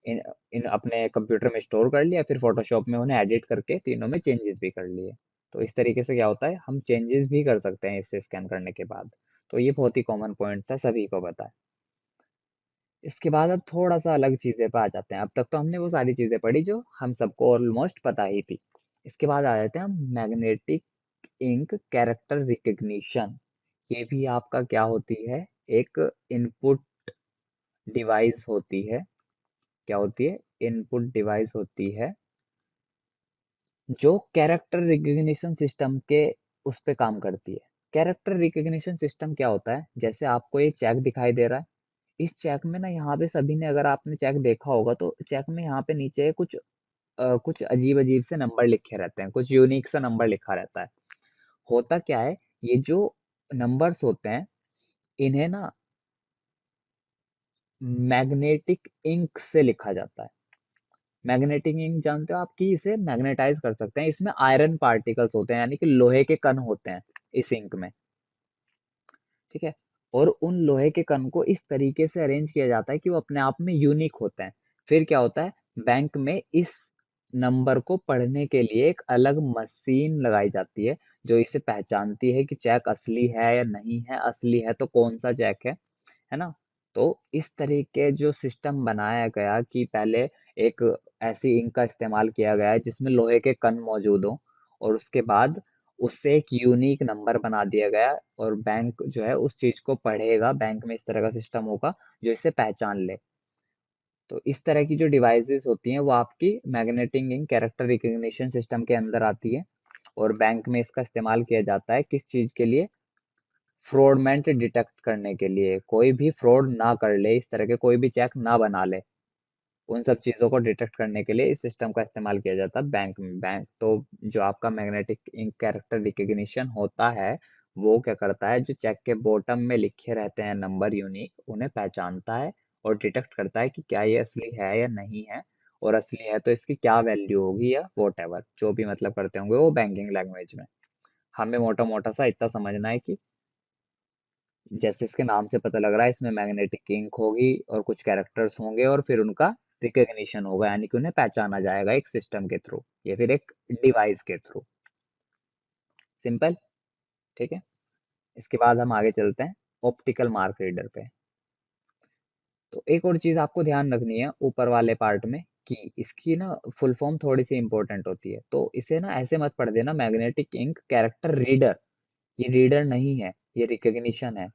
इन इन अपने कंप्यूटर में स्टोर कर लिया, फिर फोटोशॉप में उन्हें एडिट करके तीनों में चेंजेस भी कर लिए। तो इस तरीके से क्या होता है, हम चेंजेस भी कर सकते हैं इससे स्कैन करने के बाद। तो ये बहुत ही कॉमन पॉइंट था, सभी को पता है। इसके बाद अब थोड़ा सा अलग चीजें पे आ जाते हैं। अब तक तो हमने वो सारी चीजें पढ़ी जो हम सबको ऑलमोस्ट पता ही थी। इसके बाद आ जाते हैं हम मैग्नेटिक इंक कैरेक्टर रिकग्निशन। ये भी आपका क्या होती है, एक इनपुट डिवाइस होती है। क्या होती है, इनपुट डिवाइस होती है जो कैरेक्टर रिकग्निशन सिस्टम के उस पे काम करती है। कैरेक्टर रिकग्निशन सिस्टम क्या होता है, जैसे आपको एक चेक दिखाई दे रहा है, इस चेक में ना यहाँ पे सभी ने, अगर आपने चेक देखा होगा तो चेक में यहाँ पे नीचे कुछ अजीब अजीब से नंबर लिखे रहते हैं, कुछ यूनिक सा नंबर लिखा रहता है। होता क्या है, ये जो नंबर्स होते हैं इन्हें ना मैग्नेटिक इंक से लिखा जाता है। मैग्नेटिक इंक जानते हो आप, कि इसे मैग्नेटाइज कर सकते हैं, इसमें आयरन पार्टिकल्स होते हैं, यानी कि लोहे के कण होते हैं इस इंक में। ठीक है। और उन लोहे के कण को इस तरीके से अरेंज किया जाता है कि वो अपने आप में यूनिक होते हैं। फिर क्या होता है, बैंक में इस नंबर को पढ़ने के लिए एक अलग मशीन लगाई जाती है जो इसे पहचानती है कि चेक असली है या नहीं है, असली है तो कौन सा चेक है ना। तो इस तरीके जो सिस्टम बनाया गया कि पहले एक ऐसी इंक का इस्तेमाल किया गया है जिसमें लोहे के कण मौजूद हो, और उसके बाद उससे एक यूनिक नंबर बना दिया गया, और बैंक जो है उस चीज को पढ़ेगा। बैंक में इस तरह का सिस्टम होगा जो इसे पहचान ले। तो इस तरह की जो डिवाइसेस होती हैं वो आपकी magnetic ink character recognition system के अंदर आती है, और बैंक में इसका इस्तेमाल किया जाता है किस चीज के लिए, फ्रॉडमेंट डिटेक्ट करने के लिए। कोई भी फ्रॉड ना कर ले, इस तरह के कोई भी चेक ना बना ले, उन सब चीज़ों को डिटेक्ट करने के लिए इस सिस्टम का इस्तेमाल किया जाता है बैंक में। बैंक तो जो आपका मैग्नेटिक इंक कैरेक्टर रिकग्निशन होता है, वो क्या करता है, जो चेक के बॉटम में लिखे रहते हैं नंबर यूनिक, उन्हें पहचानता है और डिटेक्ट करता है कि क्या ये असली है या नहीं है, और असली है तो इसकी क्या वैल्यू होगी, या वॉट एवर जो भी मतलब करते होंगे वो बैंकिंग लैंग्वेज में। हमें मोटा मोटा सा इतना समझना है कि जैसे इसके नाम से पता लग रहा है, इसमें मैग्नेटिक इंक होगी और कुछ कैरेक्टर्स होंगे, और फिर उनका रिकग्निशन होगा, यानी कि उन्हें पहचाना जाएगा एक सिस्टम के थ्रू या फिर एक डिवाइस के थ्रू। सिंपल। ठीक है। इसके बाद हम आगे चलते हैं ऑप्टिकल मार्क रीडर पे। तो एक और चीज आपको ध्यान रखनी है ऊपर वाले पार्ट में, कि इसकी ना फुल फॉर्म थोड़ी सी इंपॉर्टेंट होती है, तो इसे ना ऐसे मत पढ़ देना मैग्नेटिक इंक कैरेक्टर रीडर। ये रीडर नहीं है, ये रिकग्निशन है।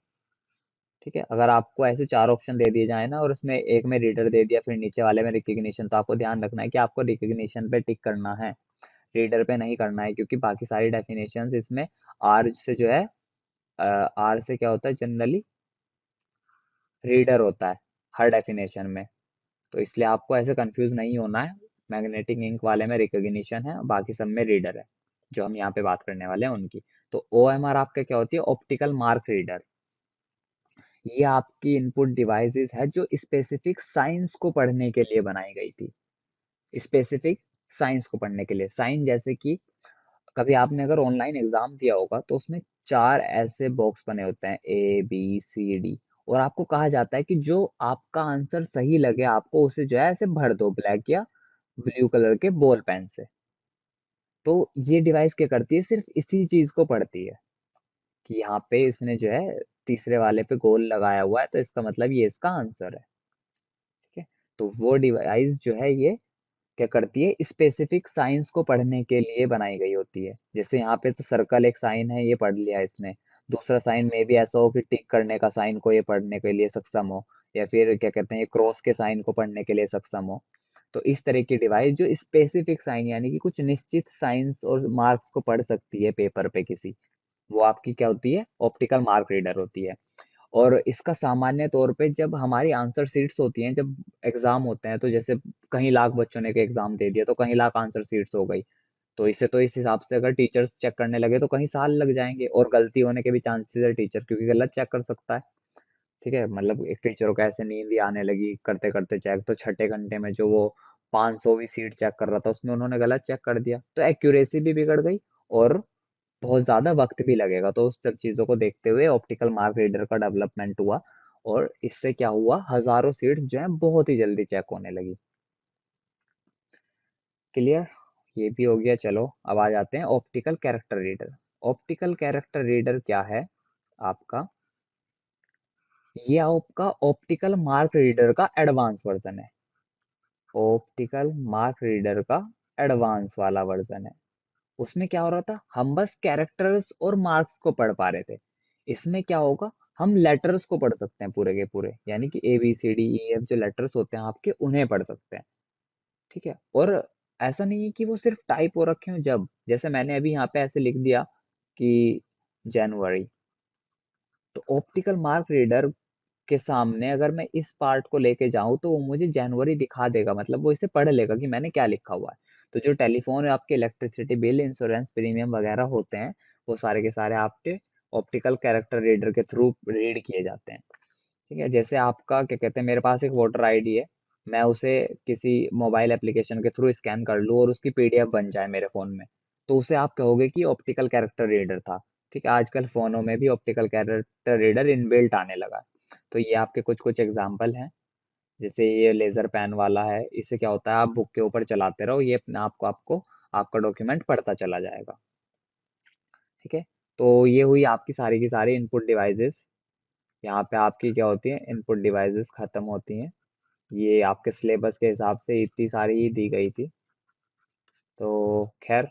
ठीक है। अगर आपको ऐसे चार ऑप्शन दे दिए जाए ना, और उसमें एक में रीडर दे दिया फिर नीचे वाले में रिकग्निशन, तो आपको ध्यान रखना है कि आपको रिकग्निशन पे टिक करना है, रीडर पे नहीं करना है, क्योंकि बाकी सारी डेफिनेशंस इसमें आर से जो है, आर से क्या होता है जनरली, रीडर होता है हर डेफिनेशन में। तो इसलिए आपको ऐसे कंफ्यूज नहीं होना है। मैग्नेटिक इंक वाले में रिकग्निशन है, बाकी सब में रीडर है, जो हम यहाँ पे बात करने वाले हैं उनकी। तो ओ एम आर आपका क्या होती है, ऑप्टिकल मार्क रीडर। ये आपकी इनपुट डिवाइसेस है जो स्पेसिफिक साइंस को पढ़ने के लिए बनाई गई थी। स्पेसिफिक साइंस को पढ़ने के लिए, साइन जैसे कि कभी आपने अगर ऑनलाइन एग्जाम दिया होगा तो उसमें चार ऐसे बॉक्स बने होते हैं, A B C D, और आपको कहा जाता है कि जो आपका आंसर सही लगे आपको उसे जो है ऐसे भर दो ब्लैक या ब्लू कलर के बॉल पेन से। तो ये डिवाइस क्या करती है, सिर्फ इसी चीज को पढ़ती है कि यहाँ पे इसने जो है तीसरे वाले पे गोल लगाया हुआ है, तो इसका मतलब ये इसका आंसर है। ठीक है। तो वो डिवाइस जो है ये क्या करती है, स्पेसिफिक साइंस को पढ़ने के लिए बनाई गई होती है। जैसे यहाँ पे तो सर्कल एक साइन है, ये पढ़ लिया इसने। दूसरा साइन में भी ऐसा हो कि टिक करने का साइन को ये पढ़ने के लिए सक्षम हो, या फिर क्या कहते हैं ये क्रॉस के साइन को पढ़ने के लिए सक्षम हो। तो इस तरह की डिवाइस जो स्पेसिफिक साइन यानी कि कुछ निश्चित साइंस और मार्क्स को पढ़ सकती है पेपर पे किसी, वो आपकी क्या होती है, ऑप्टिकल मार्क रीडर होती है। और इसका सामान्य तौर पे जब हमारी आंसर शीट्स होती हैं, जब एग्जाम होते हैं, तो जैसे कहीं लाख बच्चों ने एग्जाम दे दिया तो कहीं लाख आंसर शीट्स हो गई, तो इसे तो इस हिसाब से अगर टीचर्स चेक करने लगे तो कहीं साल लग जाएंगे, और गलती होने के भी चांसेस है टीचर, क्योंकि गलत चेक कर सकता है। ठीक है। मतलब एक टीचर को ऐसे नींद ही आने लगी करते करते चेक, तो छठे घंटे में जो वो 500वीं सीट चेक कर रहा था उसमें उन्होंने गलत चेक कर दिया, तो एक्यूरेसी भी बिगड़ गई और बहुत ज़्यादा वक्त भी लगेगा। तो उस सब चीज़ों को देखते हुए ऑप्टिकल मार्क रीडर का डेवलपमेंट हुआ, और इससे क्या हुआ, हजारों सीट्स जो है बहुत ही जल्दी चेक होने लगी। क्लियर। ये भी हो गया। चलो अब आ जाते हैं optical character reader. Optical character reader क्या है आपका, ये आपका ऑप्टिकल मार्क रीडर का एडवांस वर्जन है। ऑप्टिकल मार्क रीडर का एडवांस वाला वर्जन है। उसमें क्या हो रहा था, हम बस कैरेक्टर्स और मार्क्स को पढ़ पा रहे थे। इसमें क्या होगा, हम लेटर्स को पढ़ सकते हैं पूरे के पूरे, यानी कि ABCDEF जो लेटर्स होते हैं आपके उन्हें पढ़ सकते हैं। ठीक है। और ऐसा नहीं है कि वो सिर्फ टाइप हो रखे हो, जब जैसे मैंने अभी यहाँ पे ऐसे लिख दिया कि जनवरी, तो ऑप्टिकल मार्क रीडर के सामने अगर मैं इस पार्ट को लेके जाऊं तो वो मुझे जनवरी दिखा देगा, मतलब वो इसे पढ़ लेगा कि मैंने क्या लिखा हुआ है। तो जो टेलीफोन आपके इलेक्ट्रिसिटी बिल, इंश्योरेंस प्रीमियम वगैरह होते हैं, वो सारे के सारे आपके ऑप्टिकल कैरेक्टर रीडर के थ्रू रीड किए जाते हैं। ठीक है। जैसे आपका क्या कहते हैं, मेरे पास एक वोटर आईडी है, मैं उसे किसी मोबाइल एप्लीकेशन के थ्रू स्कैन कर लूँ और उसकी PDF बन जाए मेरे फोन में, तो उसे आप कहोगे कि ऑप्टिकल कैरेक्टर रीडर था। ठीक है, आजकल फोनों में भी ऑप्टिकल कैरेक्टर रीडर इनबिल्ट आने लगा है। तो ये आपके कुछ कुछ एग्जाम्पल हैं। जैसे ये लेजर पेन वाला है, इससे क्या होता है, आप बुक के ऊपर चलाते रहो, ये अपने आप को आपको आपका डॉक्यूमेंट पढ़ता चला जाएगा। ठीक है, तो ये हुई आपकी सारी की सारी इनपुट डिवाइसेस। यहाँ पे आपकी क्या होती है, इनपुट डिवाइसेस खत्म होती हैं। ये आपके सिलेबस के हिसाब से इतनी सारी ही दी गई थी। तो खैर,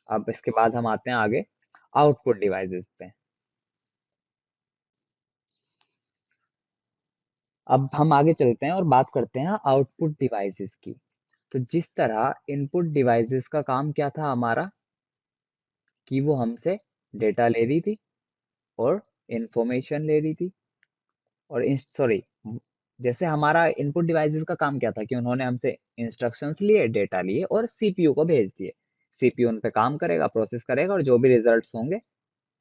अब इसके बाद हम आते हैं आगे आउटपुट डिवाइसेस पे। अब हम आगे चलते हैं और बात करते हैं आउटपुट डिवाइसेस की। तो जिस तरह इनपुट डिवाइसेस का काम क्या था हमारा, कि वो हमसे डेटा ले रही थी और इंफॉर्मेशन ले रही थी, और सॉरी, जैसे हमारा इनपुट डिवाइसेस का काम क्या था कि उन्होंने हमसे इंस्ट्रक्शंस लिए, डेटा लिए और सीपीयू को भेज दिए। सीपीयू उन पे काम करेगा, प्रोसेस करेगा, और जो भी रिजल्ट्स होंगे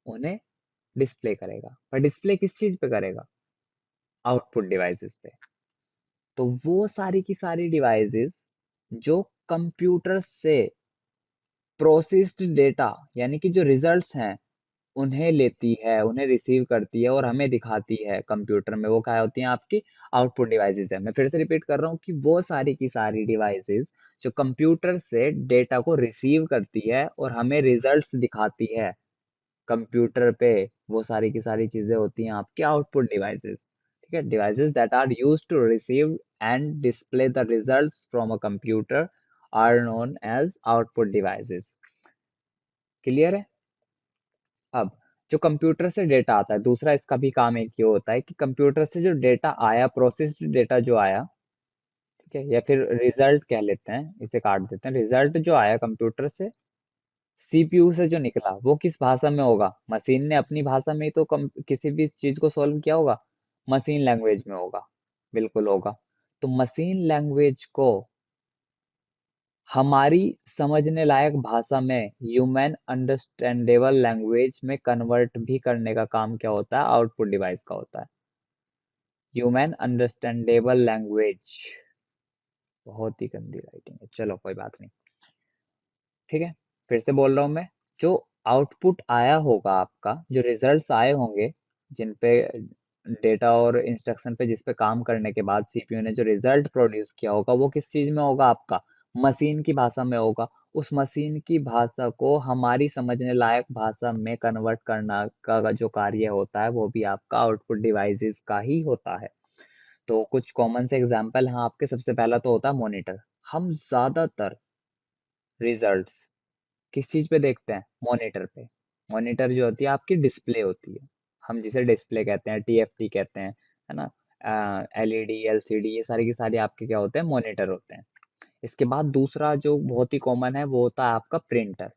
उन्हें डिस्प्ले करेगा। पर डिस्प्ले किस चीज पे करेगा, आउटपुट डिवाइसेस पे। तो वो सारी की सारी डिवाइसेस जो कंप्यूटर से प्रोसेस्ड डेटा, यानी कि जो रिजल्ट्स हैं, उन्हें लेती है, उन्हें रिसीव करती है और हमें दिखाती है कंप्यूटर में, वो क्या होती हैं, आपकी आउटपुट डिवाइसेस है। मैं फिर से रिपीट कर रहा हूँ कि वो सारी की सारी डिवाइसेस जो कंप्यूटर से डेटा को रिसीव करती है और हमें रिजल्ट्स दिखाती है कंप्यूटर पे, वो सारी की सारी चीजें होती हैं आपके आउटपुट डिवाइसेस। ठीक है, devices that are used to receive and display the results from a computer are known as output devices. Clear है? अब जो कंप्यूटर से डेटा आता है, दूसरा इसका भी काम एक ये होता है कि कंप्यूटर से जो डेटा आया, प्रोसेस्ड डेटा जो आया, ठीक है, या फिर रिजल्ट कह लेते हैं, इसे काट देते हैं, रिजल्ट जो आया कंप्यूटर से, सीपीयू से जो निकला, वो किस भाषा में होगा, मशीन ने अपनी भाषा में ही तो किसी भी चीज को सॉल्व किया होगा, मशीन लैंग्वेज में होगा। बिल्कुल होगा। तो मशीन लैंग्वेज को हमारी समझने लायक भाषा में, ह्यूमन अंडरस्टैंडेबल लैंग्वेज में कन्वर्ट भी करने का काम क्या होता है, आउटपुट डिवाइस का होता है। ह्यूमन अंडरस्टैंडेबल लैंग्वेज, बहुत ही गंदी राइटिंग है, चलो कोई बात नहीं। ठीक है, फिर से बोल रहा हूँ मैं, जो आउटपुट आया होगा आपका, जो रिजल्ट्स आए होंगे, जिन पे डेटा और इंस्ट्रक्शन पे, जिस पे काम करने के बाद सीपीयू ने जो रिजल्ट प्रोड्यूस किया होगा, वो किस चीज में होगा, आपका मशीन की भाषा में होगा। उस मशीन की भाषा को हमारी समझने लायक भाषा में कन्वर्ट करना का जो कार्य होता है, वो भी आपका आउटपुट डिवाइसेस का ही होता है। तो कुछ कॉमन से एग्जांपल हैं आपके। सबसे पहला तो होता है मॉनिटर। हम ज्यादातर रिजल्ट्स किस चीज पे देखते हैं, मॉनिटर पे। मॉनिटर जो होती है आपकी डिस्प्ले होती है, हम जिसे डिस्प्ले कहते हैं, टीएफटी कहते हैं, है ना। एलईडी, एलसीडी, ये सारी की सारी आपके क्या होते हैं, मॉनिटर होते हैं। इसके बाद दूसरा जो बहुत ही कॉमन है, वो होता है आपका प्रिंटर।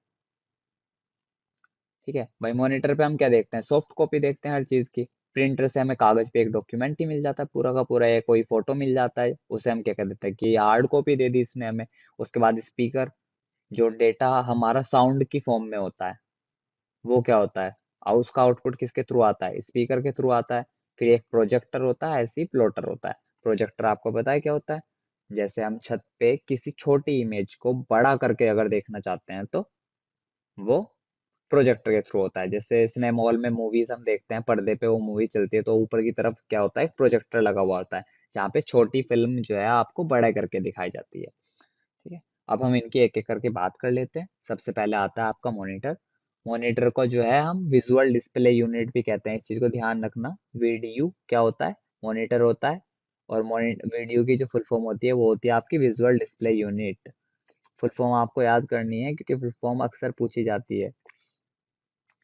ठीक है भाई, मॉनिटर पे हम क्या देखते हैं, सॉफ्ट कॉपी देखते हैं हर चीज की। प्रिंटर से हमें कागज पे एक डॉक्यूमेंट ही मिल जाता है पूरा का पूरा, या कोई फोटो मिल जाता है, उसे हम क्या कर देते हैं कि हार्ड कॉपी दे दी इसने हमें। उसके बाद स्पीकर, जो डेटा हमारा साउंड की फॉर्म में होता है, वो क्या होता है, और उसका आउटपुट किसके थ्रू आता है, स्पीकर के थ्रू आता है। फिर एक प्रोजेक्टर होता है, ऐसे ही प्लॉटर होता है। प्रोजेक्टर आपको पता है क्या होता है, जैसे हम छत पे किसी छोटी इमेज को बड़ा करके अगर देखना चाहते हैं, तो वो प्रोजेक्टर के थ्रू होता है। जैसे सिनेमा हॉल में मूवीज हम देखते हैं, पर्दे पे वो मूवी चलती है, तो ऊपर की तरफ क्या होता है, एक प्रोजेक्टर लगा हुआ होता है, जहाँ पे छोटी फिल्म जो है आपको बड़ा करके दिखाई जाती है। ठीक है, अब हम इनकी एक एक करके बात कर लेते हैं। सबसे पहले आता है आपका मॉनिटर। मॉनिटर को जो है हम विजुअल डिस्प्ले यूनिट भी कहते हैं, इस चीज को ध्यान रखना। वीडीयू क्या होता है, मॉनिटर होता है। और वीडीयू की जो फुल फॉर्म होती है, वो होती है आपकी visual display unit. Full form आपको याद करनी है, क्योंकि फुल फॉर्म अक्सर पूछी जाती है।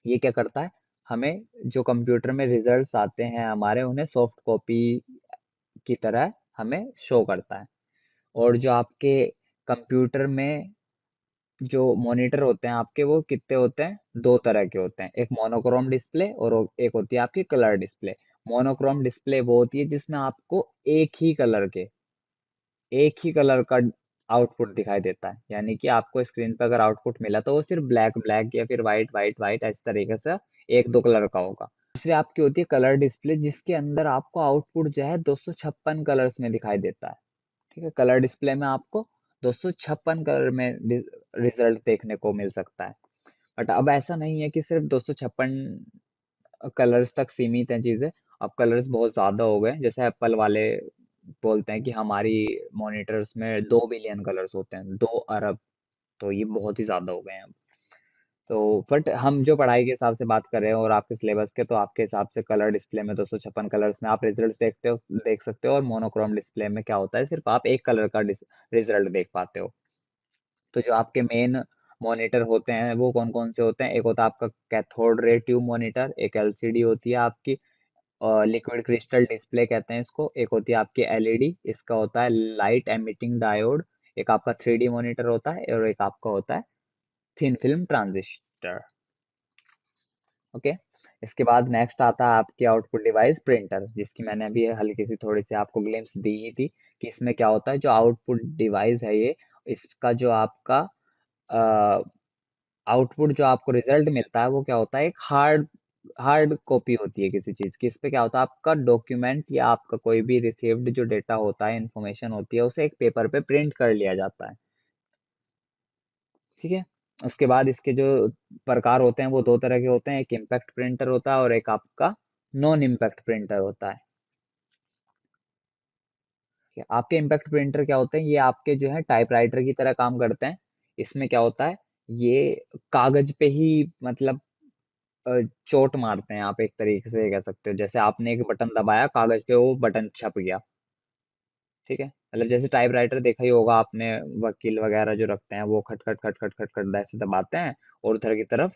ये क्या करता है, हमें जो कंप्यूटर में रिजल्ट्स आते हैं हमारे, उन्हें सॉफ्ट कॉपी की तरह हमें शो करता है। और जो आपके कंप्यूटर में जो मॉनिटर होते हैं आपके, वो कितने होते हैं, दो तरह के होते हैं। एक मोनोक्रोम डिस्प्ले और एक होती है आपकी कलर डिस्प्ले। मोनोक्रोम डिस्प्ले वो होती है जिसमें आपको एक ही कलर का आउटपुट दिखाई देता है, यानी कि आपको स्क्रीन पर अगर आउटपुट मिला, तो वो सिर्फ ब्लैक ब्लैक या फिर वाइट वाइट वाइट इस तरीके से एक दो कलर का होगा। दूसरी आपकी होती है कलर डिस्प्ले, जिसके अंदर आपको आउटपुट जो है 256 कलर्स में दिखाई देता है। ठीक है, कलर डिस्प्ले में आपको 256 कलर में रिजल्ट देखने को मिल सकता है। बट अब ऐसा नहीं है कि सिर्फ 256 कलर्स तक सीमित हैं चीजें। अब कलर्स बहुत ज्यादा हो गए, जैसे एप्पल वाले बोलते हैं कि हमारी मॉनिटर्स में 2 बिलियन कलर्स होते हैं, 2 अरब। तो ये बहुत ही ज्यादा हो गए हैं अब। तो बट हम जो पढ़ाई के हिसाब से बात कर रहे हैं और आपके सिलेबस के, तो आपके हिसाब से कलर डिस्प्ले में 256 कलर्स में आप रिजल्ट देखते हो, देख सकते हो। और मोनोक्रोम डिस्प्ले में क्या होता है, सिर्फ आप एक कलर का रिजल्ट देख पाते हो। तो जो आपके मेन मॉनिटर होते हैं वो कौन कौन से होते हैं? एक होता है आपका कैथोड रे ट्यूब मॉनिटर, एक एलसीडी होती है आपकी, लिक्विड क्रिस्टल डिस्प्ले कहते हैं इसको, एक होती है आपकी एलईडी, इसका होता है लाइट एमिटिंग डायोड, एक आपका 3D मॉनिटर होता है, और एक आपका होता है थिन फिल्म ट्रांजिस्टर। ओके। इसके बाद नेक्स्ट आता है आपकी आउटपुट डिवाइस प्रिंटर, जिसकी मैंने अभी हल्की सी थोड़ी सी आपको ग्लिम्स दी ही थी कि इसमें क्या होता है। जो आउटपुट डिवाइस है ये, इसका जो आपका आउटपुट, जो आपको रिजल्ट मिलता है वो क्या होता है, एक हार्ड हार्ड कॉपी होती है किसी चीज की। इस पे क्या होता है, आपका डॉक्यूमेंट या आपका कोई भी रिसीव्ड जो डेटा होता है, इंफॉर्मेशन होती है, उसे एक पेपर पे प्रिंट कर लिया जाता है। ठीक है। उसके बाद इसके जो प्रकार होते हैं वो दो तरह के होते हैं, एक इम्पैक्ट प्रिंटर होता है और एक आपका नॉन इम्पैक्ट प्रिंटर होता है। ठीक है? आपके इम्पैक्ट प्रिंटर क्या होते हैं, ये आपके जो है टाइपराइटर की तरह काम करते हैं। इसमें क्या होता है, ये कागज पे ही मतलब अ, चोट मारते हैं, आप एक तरीके से कह सकते हो। जैसे आपने एक बटन दबाया कागज पे, वो बटन छप गया। ठीक है, मतलब जैसे टाइपराइटर देखा ही होगा आपने, वकील वगैरह जो रखते हैं वो खट खट खट खट खट खट ऐसे दबाते हैं, और उधर की तरफ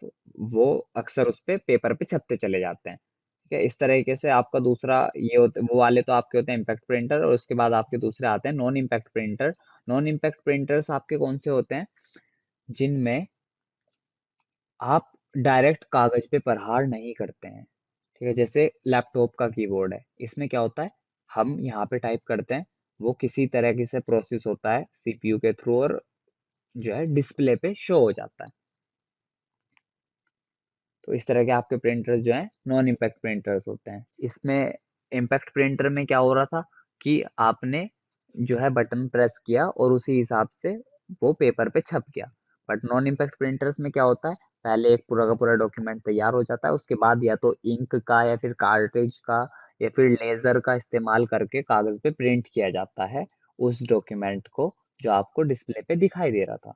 वो अक्सर उस पे पेपर पे छपते चले जाते हैं। ठीक है, इस तरीके से आपका दूसरा ये होते, वो वाले तो आपके होते हैं इम्पैक्ट प्रिंटर, और उसके बाद आपके दूसरे आते हैं non impact printer. Non impact printers आपके कौन से होते हैं, जिनमें आप डायरेक्ट कागज पे प्रहार नहीं करते हैं। ठीक है, जैसे लैपटॉप का कीबोर्ड है, इसमें क्या होता है, हम यहाँ पे टाइप करते हैं, वो किसी तरह की से प्रोसेस होता है सीपीयू के थ्रू, और जो है डिस्प्ले पे शो हो जाता है। तो इस तरह के आपके प्रिंटर्स जो हैं नॉन इम्पैक्ट प्रिंटर्स होते हैं। इसमें इम्पैक्ट प्रिंटर में क्या हो रहा था कि आपने जो है बटन प्रेस किया और उसी हिसाब से वो पेपर पे छप गया। बट नॉन इम्पैक्ट प्रिंटर्स में क्या होता है, पहले एक पूरा का पूरा डॉक्यूमेंट तैयार हो जाता है, उसके बाद या तो इंक का या फिर कार्ट्रिज का या फिर लेजर का इस्तेमाल करके कागज पे प्रिंट किया जाता है उस डॉक्यूमेंट को, जो आपको डिस्प्ले पे दिखाई दे रहा था।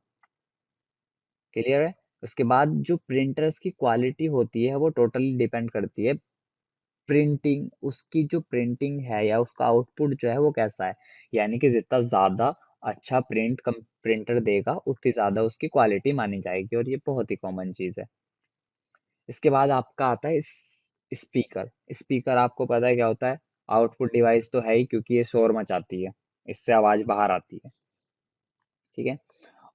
क्लियर है? उसके बाद जो प्रिंटर्स की क्वालिटी होती है वो टोटली डिपेंड करती है प्रिंटिंग, उसकी जो प्रिंटिंग है या उसका आउटपुट जो है वो कैसा है। यानी कि जितना ज्यादा अच्छा प्रिंटर देगा, उतनी ज्यादा उसकी क्वालिटी मानी जाएगी, और ये बहुत ही कॉमन चीज है। इसके बाद आपका आता है स्पीकर। स्पीकर आपको पता है क्या होता है, आउटपुट डिवाइस तो है ही, क्योंकि ये शोर मचाती है, इससे आवाज बाहर आती है। ठीक है।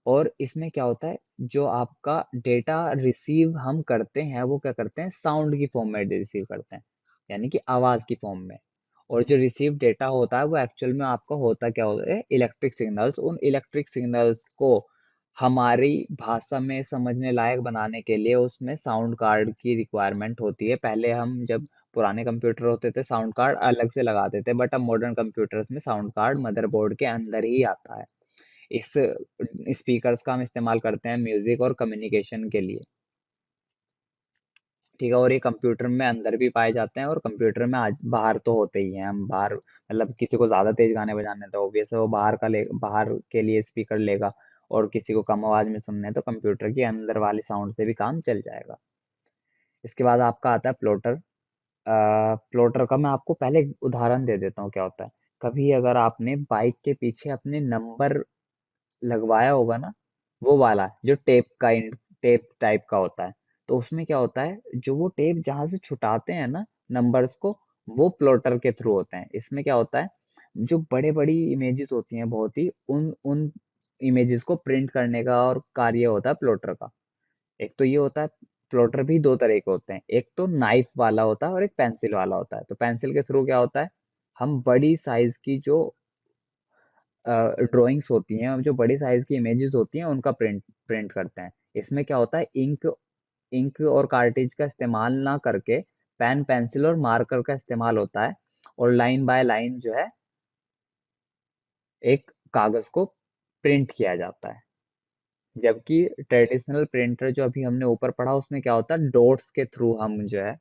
और इसमें क्या होता है, जो आपका डेटा रिसीव हम करते हैं वो क्या करते हैं, साउंड की फॉर्म में रिसीव करते हैं, यानी कि आवाज की फॉर्म में। और जो रिसीव डेटा होता है वो एक्चुअल में आपका होता क्या होता है, इलेक्ट्रिक सिग्नल्स। उन इलेक्ट्रिक सिग्नल्स को हमारी भाषा में समझने लायक बनाने के लिए उसमें साउंड कार्ड की रिक्वायरमेंट होती है। पहले हम जब पुराने कंप्यूटर होते थे, साउंड कार्ड अलग से लगाते थे, बट अब मॉडर्न कंप्यूटर्स में साउंड कार्ड मदरबोर्ड के अंदर ही आता है। इस स्पीकर्स का हम इस्तेमाल करते हैं म्यूजिक और कम्युनिकेशन के लिए। ठीक है, और ये कंप्यूटर में अंदर भी पाए जाते हैं, और कंप्यूटर में आज बाहर तो होते ही हैं। हम बाहर मतलब किसी को ज्यादा तेज गाने बजाने हैं तो ऑब्वियस है वो बाहर के लिए स्पीकर लेगा, और किसी को कम आवाज में सुनने हैं तो कंप्यूटर के अंदर वाले साउंड से भी काम चल जाएगा। इसके बाद आपका आता है प्लॉटर। प्लॉटर का मैं आपको पहले एक उदाहरण दे देता हूँ क्या होता है। कभी अगर आपने बाइक के पीछे अपने नंबर लगवाया होगा ना, वो वाला जो टेप टाइप का होता है, तो उसमें क्या होता है, जो वो टेप जहां से छुटाते हैं ना नंबर्स को, वो प्लॉटर के थ्रू होते हैं। इसमें क्या होता है, जो बड़े बड़ी इमेजेस होती हैं बहुत ही, उन उन इमेजेस को प्रिंट करने का और कार्य होता है प्लॉटर का। एक तो ये होता है, प्लॉटर भी दो तरह के होते हैं, एक तो नाइफ वाला होता है और एक पेंसिल वाला होता है। तो पेंसिल के थ्रू क्या होता है, हम बड़ी साइज की जो ड्राइंग्स होती हैं, जो बड़ी साइज की इमेजेस होती हैं, उनका प्रिंट प्रिंट करते हैं। इसमें क्या होता है, इंक इंक और कार्ट्रिज का इस्तेमाल ना करके पेन पेंसिल और मार्कर का इस्तेमाल होता है, और लाइन बाय लाइन जो है एक कागज को प्रिंट किया जाता है। जबकि ट्रेडिशनल प्रिंटर जो अभी हमने ऊपर पढ़ा उसमें क्या होता है, डॉट्स के थ्रू हम जो है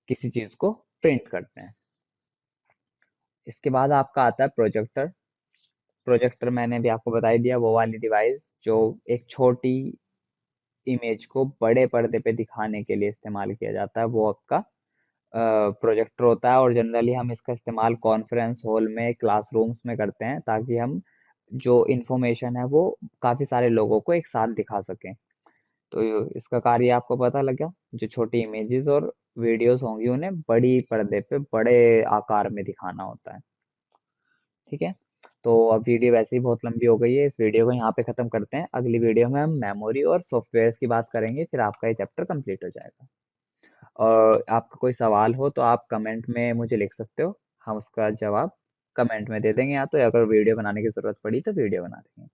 किसी चीज को प्रिंट करते हैं। इसके बाद आपका आता है प्रोजेक्टर। प्रोजेक्टर मैंने भी आपको बता ही दिया, वो वाली डिवाइस जो एक छोटी इमेज को बड़े पर्दे पे दिखाने के लिए इस्तेमाल किया जाता है, वो आपका प्रोजेक्टर होता है। और जनरली हम इसका इस्तेमाल कॉन्फ्रेंस हॉल में, क्लासरूम्स में करते हैं, ताकि हम जो इंफॉर्मेशन है वो काफी सारे लोगों को एक साथ दिखा सकें। तो इसका कार्य आपको पता लगा, जो छोटी इमेजेस और वीडियोस होंगी उन्हें बड़ी पर्दे पे बड़े आकार में दिखाना होता है। ठीक है। तो अब वीडियो वैसे ही बहुत लंबी हो गई है, इस वीडियो को यहाँ पे खत्म करते हैं। अगली वीडियो में हम मेमोरी और सॉफ्टवेयर्स की बात करेंगे, फिर आपका ये चैप्टर कंप्लीट हो जाएगा। और आपका कोई सवाल हो तो आप कमेंट में मुझे लिख सकते हो, हम उसका जवाब कमेंट में दे देंगे, या तो अगर वीडियो बनाने की जरूरत पड़ी तो वीडियो बना देंगे।